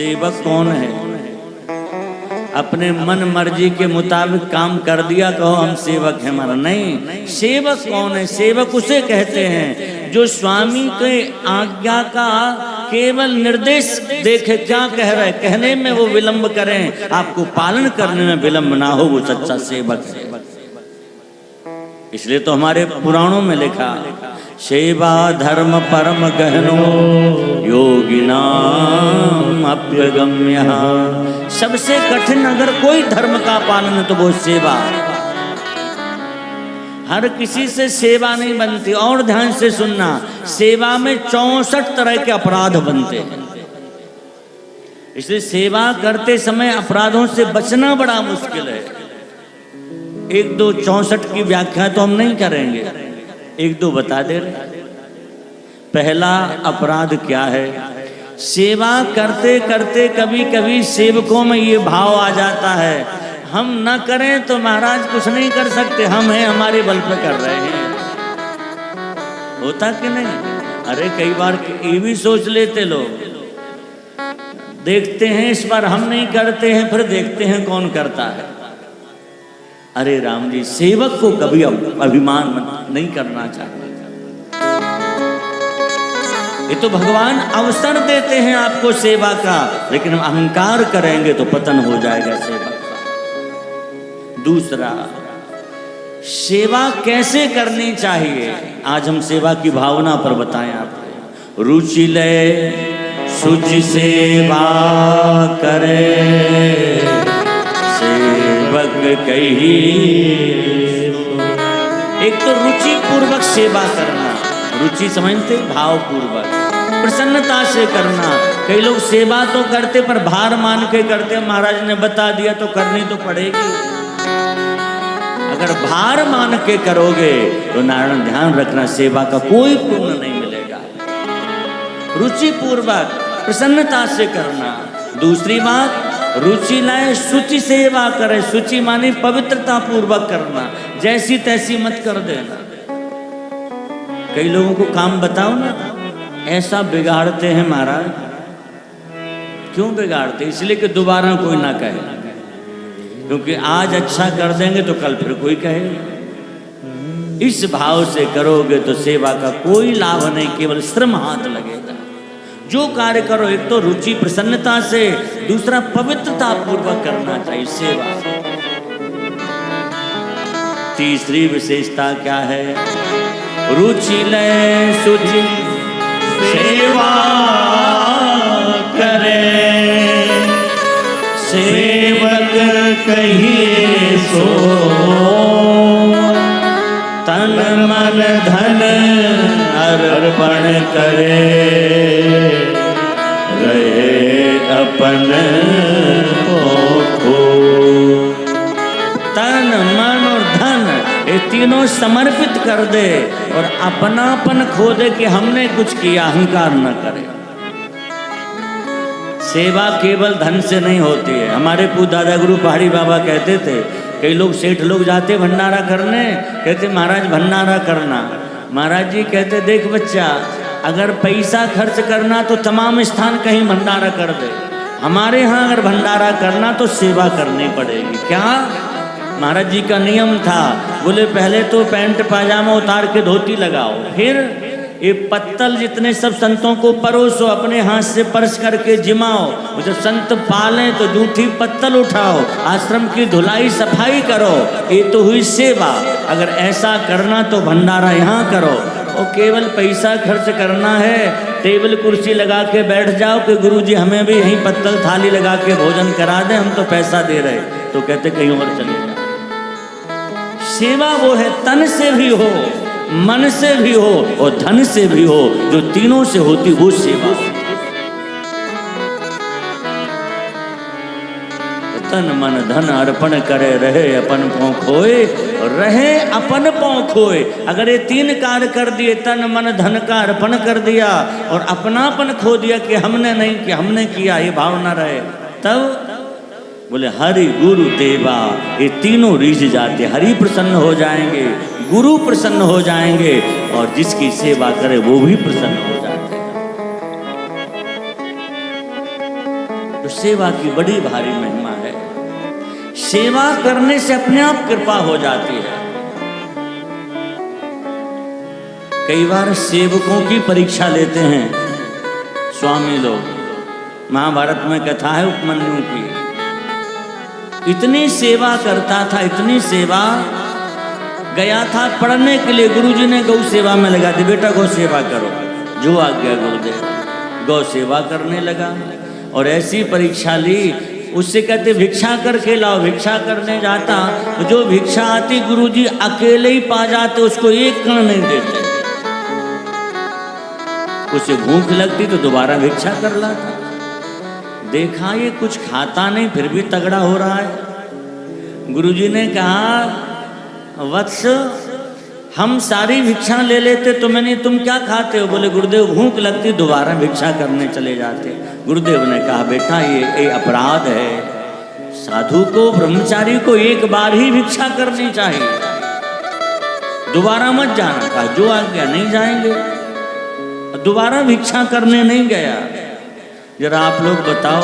सेवक कौन है? अपने मन मर्जी के मुताबिक काम कर दिया, कहो हम सेवक हैं हमारा। नहीं, सेवक कौन है? सेवक उसे कहते हैं जो स्वामी के आज्ञा का केवल निर्देश देखे, क्या कह रहे कहने में वो विलंब करें, आपको पालन करने में विलंब ना हो, वो सच्चा सेवक है। इसलिए तो हमारे पुराणों में लिखा, सेवा धर्म परम गहनो योगिनाम अप्यगम्य। सबसे कठिन अगर कोई धर्म का पालन है तो वो सेवा। हर किसी से सेवा नहीं बनती। और ध्यान से सुनना, सेवा में 64 तरह के अपराध बनते हैं। इसलिए सेवा करते समय अपराधों से बचना बड़ा मुश्किल है। 1 2 64 की व्याख्या तो हम नहीं करेंगे, 1 2 बता दे रहे। पहला अपराध क्या है? सेवा करते करते कभी कभी सेवकों में ये भाव आ जाता है, हम न करें तो महाराज कुछ नहीं कर सकते, हम हैं, हमारे बल पे कर रहे हैं। होता कि नहीं? अरे कई बार ये भी सोच लेते लोग, देखते हैं इस बार हम नहीं करते हैं, फिर देखते हैं कौन करता है। अरे राम जी, सेवक को कभी अभिमान नहीं करना चाहिए। ये तो भगवान अवसर देते हैं आपको सेवा का, लेकिन हम अहंकार करेंगे तो पतन हो जाएगा सेवा का। दूसरा, सेवा कैसे करनी चाहिए, आज हम सेवा की भावना पर बताएं आपको। रुचि ले शुचि सेवा करे, सेवक कही। एक तो रुचि पूर्वक सेवा करना, रुचि समझते, भाव पूर्वक, प्रसन्नता से करना। कई लोग सेवा तो करते पर भार मान के करते, महाराज ने बता दिया तो करनी तो पड़ेगी। अगर भार मान के करोगे तो नारायण ध्यान रखना, सेवा का कोई पुण्य नहीं मिलेगा। रुचि पूर्वक प्रसन्नता से करना। दूसरी बात, रुचि लाए शुचि सेवा करे। शुचि माने पवित्रता पूर्वक करना, जैसी तैसी मत कर देना। कई लोगों को काम बताओ ना, ऐसा बिगाड़ते हैं महाराज। क्यों बिगाड़ते? इसलिए कि दोबारा कोई ना कहे, क्योंकि आज अच्छा कर देंगे तो कल फिर कोई कहे। इस भाव से करोगे तो सेवा का कोई लाभ नहीं, केवल श्रम हाथ लगेगा। जो कार्य करो, एक तो रुचि प्रसन्नता से, दूसरा पवित्रता पूर्वक करना चाहिए सेवा। तीसरी विशेषता क्या है? रुचि ले शुचि सेवा करे, सेवक कहिए सो, तन मन धन अर्पण करे, रहे अपन को। तन मन और धन ये तीनों समर्पित कर दे और अपनापन खो दे कि हमने कुछ किया, अहंकार न करे। सेवा केवल धन से नहीं होती है। हमारे पूज्य दादा गुरु पहाड़ी बाबा कहते थे, कई लोग सेठ लोग जाते भंडारा करने, कहते महाराज भंडारा करना। महाराज जी कहते, देख बच्चा, अगर पैसा खर्च करना तो तमाम स्थान कहीं भंडारा कर दे, हमारे यहाँ अगर भंडारा करना तो सेवा करनी पड़ेगी। क्या? महाराज जी का नियम था, बोले पहले तो पैंट पाजामा उतार के धोती लगाओ, फिर ये पत्तल जितने सब संतों को परोसो, अपने हाथ से परस करके जिमाओ। जब संत पालें तो जूठी पत्तल उठाओ, आश्रम की धुलाई सफाई करो। ये तो हुई सेवा। अगर ऐसा करना तो भंडारा यहाँ करो। और केवल पैसा खर्च करना है, टेबल कुर्सी लगा के बैठ जाओ कि गुरुजी हमें भी यहीं पत्तल थाली लगा के भोजन करा दे, हम तो पैसा दे रहे, तो कहते कहीं और चले जाओ। सेवा वो है, तन से भी हो, मन से भी हो और धन से भी हो, जो तीनों से होती वो सेवा। तन मन धन अर्पण करे, रहे अपन पाँव खोए, रहे अपन पाँव खोए। अगर ये 3 कार्य कर दिए, तन मन धन का अर्पण कर दिया और अपनापन खो दिया कि हमने नहीं किया, हमने किया, ये भावना रहे, तब बोले हरि गुरु देवा, ये तीनों रीझ जाते, हरि प्रसन्न हो जाएंगे, गुरु प्रसन्न हो जाएंगे और जिसकी सेवा करे वो भी प्रसन्न हो जाते हैं। सेवा की बड़ी भारी महिमा है। सेवा करने से अपने आप कृपा हो जाती है। कई बार सेवकों की परीक्षा लेते हैं स्वामी लोग। महाभारत में कथा है उपमन्यु की। इतनी सेवा करता था, इतनी सेवा, गया था पढ़ने के लिए, गुरुजी ने गौ सेवा में लगा दी, बेटा गौ सेवा करो, जो आ गया गुरुदेव, गौ सेवा करने लगा। और ऐसी परीक्षा ली, उससे कहते भिक्षा करके लाओ। भिक्षा करने जाता, जो भिक्षा आती गुरुजी अकेले ही पा जाते, उसको एक कण नहीं देते। उसे भूख लगती तो दोबारा भिक्षा कर लाता। देखा ये कुछ खाता नहीं फिर भी तगड़ा हो रहा है। गुरुजी ने कहा वत्स, हम सारी भिक्षा ले लेते तो मैंने, तुम क्या खाते हो? बोले गुरुदेव भूख लगती दोबारा भिक्षा करने चले जाते। गुरुदेव ने कहा बेटा ये अपराध है। साधु को, ब्रह्मचारी को एक बार ही भिक्षा करनी चाहिए, दोबारा मत जाना। कहा जो आ गया नहीं जाएंगे। दोबारा भिक्षा करने नहीं गया। जरा आप लोग बताओ,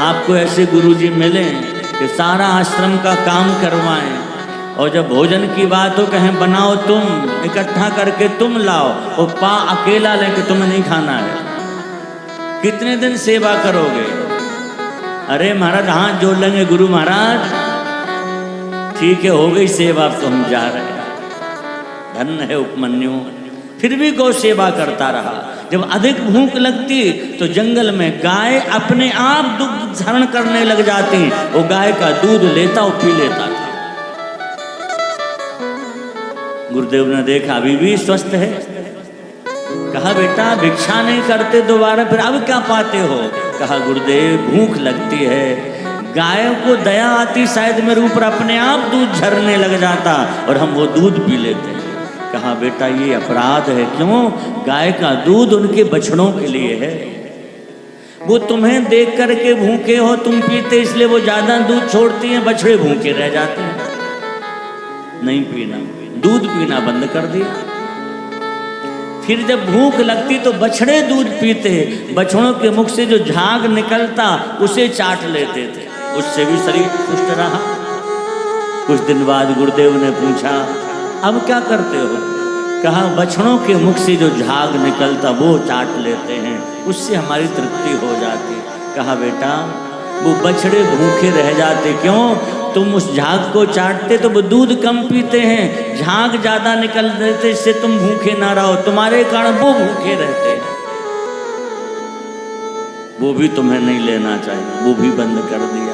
आपको ऐसे गुरुजी मिले कि सारा आश्रम का काम करवाएं, और जब भोजन की बात हो कहें बनाओ तुम, इकट्ठा करके तुम लाओ, और पा अकेला लेके तुम्हें नहीं खाना है, कितने दिन सेवा करोगे? अरे महाराज हाथ जोड़ लेंगे, गुरु महाराज ठीक है हो गई सेवा, अब तो हम जा रहे हैं। धन्य है उपमन्यु, फिर भी गौ सेवा करता रहा। जब अधिक भूख लगती तो जंगल में गाय अपने आप दुग्ध धारण करने लग जाती, वो गाय का दूध लेता और पी लेता था। गुरुदेव ने देखा अभी भी स्वस्थ है। कहा बेटा भिक्षा नहीं करते दोबारा, फिर अब क्या पाते हो? कहा गुरुदेव भूख लगती है, गाय को दया आती शायद मेरे ऊपर, अपने आप दूध झरने लग जाता और हम वो दूध पी लेते। कहा बेटा ये अपराध है। क्यों? गाय का दूध उनके बछड़ों के लिए है। वो तुम्हें देख करके भूखे हो, तुम पीते इसलिए वो ज्यादा दूध छोड़ती हैं, बछड़े भूखे रह जाते हैं। नहीं पीना, दूध पीना बंद कर दिया। फिर जब भूख लगती तो बछड़े दूध पीते, बछड़ों के मुख से जो झाग निकलता उसे चाट लेते थे, उससे भी शरीर पुष्ट रहा। कुछ दिन बाद गुरुदेव ने पूछा अब क्या करते हो? कहा बछड़ों के मुख से जो झाग निकलता वो चाट लेते हैं, उससे हमारी तृप्ति हो जाती। कहा बेटा वो बछड़े भूखे रह जाते, क्यों? तुम उस झाग को चाटते तो वो दूध कम पीते हैं, झाग ज्यादा निकल देते, इससे तुम भूखे ना रहो, तुम्हारे कारण वो भूखे रहते हैं। वो भी तुम्हें नहीं लेना चाहिए, वो भी बंद कर दिया।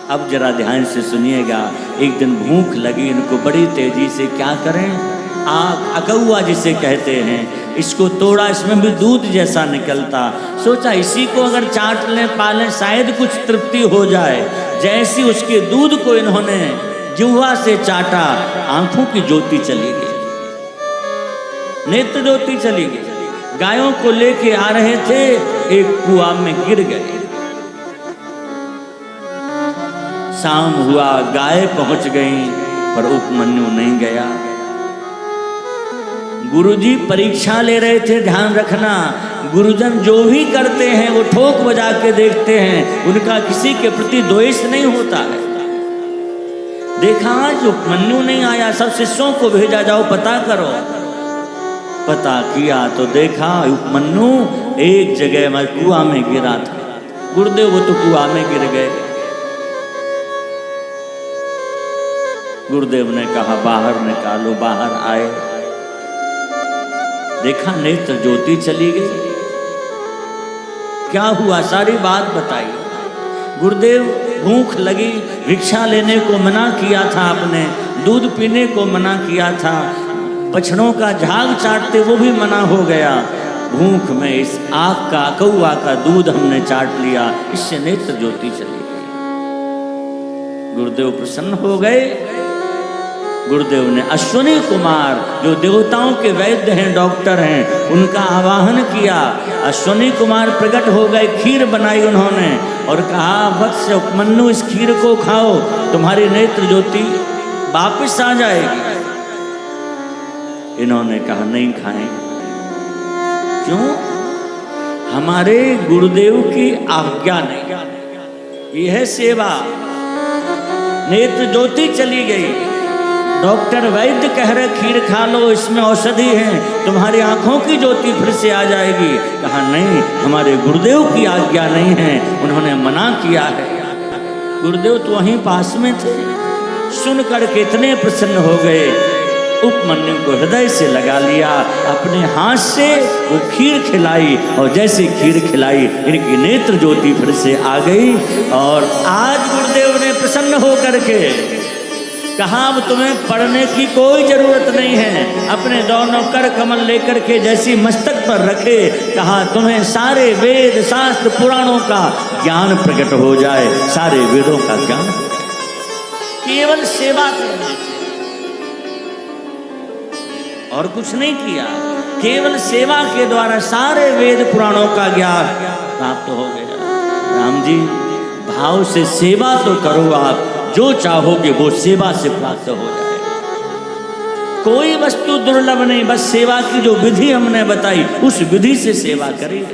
अब जरा ध्यान से सुनिएगा। एक दिन भूख लगी इनको बड़ी तेजी से, क्या करें? आग अकौआ जिसे कहते हैं, इसको तोड़ा, इसमें भी दूध जैसा निकलता। सोचा इसी को अगर चाट लें पालें शायद कुछ तृप्ति हो जाए। जैसी उसके दूध को इन्होंने जिह्वा से चाटा, आंखों की ज्योति चली गई, नेत्र ज्योति चली गई। गायों को लेके आ रहे थे, एक कुआं में गिर गए। शाम हुआ, गाय पहुंच गई पर उपमन्यु नहीं गया। गुरुजी परीक्षा ले रहे थे, ध्यान रखना। गुरुजन जो भी करते हैं वो ठोक बजा के देखते हैं, उनका किसी के प्रति द्वेष नहीं होता है। देखा आज उपमन्यु नहीं आया, सब शिष्यों को भेजा जाओ पता करो। पता किया तो देखा उपमन्यु एक जगह में कुआं में गिरा था। गुरुदेव वो तो कुआं में गिर गए। गुरुदेव ने कहा बाहर निकालो। बाहर आए, देखा नेत्र ज्योति चली गई। क्या हुआ सारी बात बताई। गुरुदेव भूख लगी, भिक्षा लेने को मना किया था आपने, दूध पीने को मना किया था, बछड़ों का झाग चाटते वो भी मना हो गया। भूख में इस आग का, कौआ का दूध हमने चाट लिया, इससे नेत्र ज्योति चली गई। गुरुदेव प्रसन्न हो गए। गुरुदेव ने अश्विनी कुमार जो देवताओं के वैद्य हैं, डॉक्टर हैं, उनका आवाहन किया। अश्विनी कुमार प्रकट हो गए, खीर बनाई उन्होंने और कहा वत्स उपमन्यु इस खीर को खाओ, तुम्हारी नेत्र ज्योति वापस आ जाएगी। इन्होंने कहा नहीं खाएं। क्यों? हमारे गुरुदेव की आज्ञा नहीं। यह है सेवा। नेत्र ज्योति चली गई, डॉक्टर वैद्य कह रहे खीर खा लो, इसमें औषधि है, तुम्हारी आंखों की ज्योति फिर से आ जाएगी। कहा नहीं, हमारे गुरुदेव की आज्ञा नहीं है, उन्होंने मना किया है। गुरुदेव तो वहीं पास में थे, सुनकर कितने प्रसन्न हो गए। उपमन्यु को हृदय से लगा लिया, अपने हाथ से वो खीर खिलाई, और जैसे खीर खिलाई इनकी नेत्र ज्योति फिर से आ गई। और आज गुरुदेव ने प्रसन्न होकर के कहा अब तुम्हें पढ़ने की कोई जरूरत नहीं है। अपने दोनों कर कमल लेकर के जैसी मस्तक पर रखे, कहा तुम्हें सारे वेद शास्त्र पुराणों का ज्ञान प्रकट हो जाए, सारे वेदों का ज्ञान केवल सेवा करने से, और कुछ नहीं किया। केवल सेवा के द्वारा सारे वेद पुराणों का ज्ञान प्राप्त हो गया। राम जी, भाव से सेवा तो करो, आप जो चाहोगे वो सेवा से प्राप्त हो जाएगा। कोई वस्तु दुर्लभ नहीं, बस सेवा की जो विधि हमने बताई उस विधि से सेवा करिए।